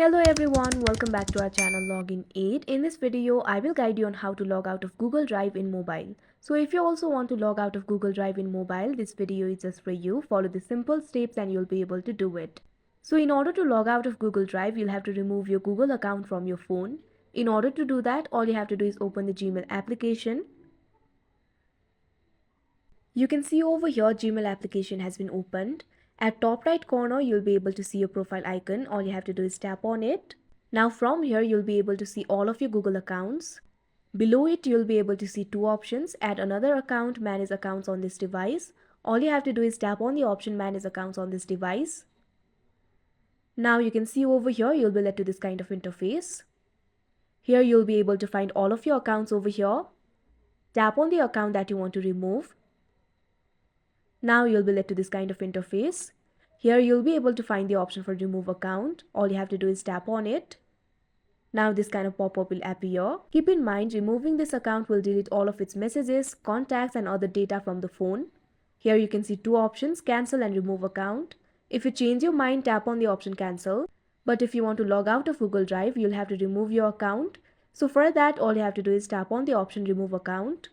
Hello everyone, welcome back to our channel Login 8. In this video, I will guide you on how to log out of Google Drive in mobile. So if you also want to log out of Google Drive in mobile, this video is just for you. Follow the simple steps and you'll be able to do it. So in order to log out of Google Drive, you'll have to remove your Google account from your phone. In order to do that, all you have to do is open the Gmail application. You can see over here Gmail application has been opened. At top right corner, you'll be able to see your profile icon. All you have to do is tap on it. Now from here, you'll be able to see all of your Google accounts. Below it, you'll be able to see two options: add another account, manage accounts on this device. All you have to do is tap on the option manage accounts on this device. Now you can see over here, you'll be led to this kind of interface. Here you'll be able to find all of your accounts over here. Tap on the account that you want to remove. Now you'll be led to this kind of interface. Here you'll be able to find the option for remove account. All you have to do is tap on it. Now this kind of pop-up will appear. Keep in mind, removing this account will delete all of its messages, contacts and other data from the phone. Here you can see two options: cancel and remove account. If you change your mind, tap on the option cancel. But if you want to log out of Google Drive, you'll have to remove your account. So for that, all you have to do is tap on the option remove account.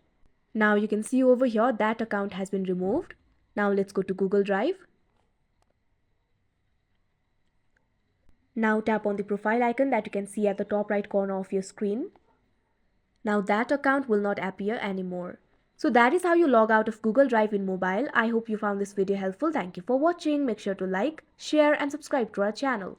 Now you can see over here that account has been removed. Now let's go to Google Drive. Now tap on the profile icon that you can see at the top right corner of your screen. Now that account will not appear anymore. So that is how you log out of Google Drive in mobile. I hope you found this video helpful. Thank you for watching. Make sure to like, share and subscribe to our channel.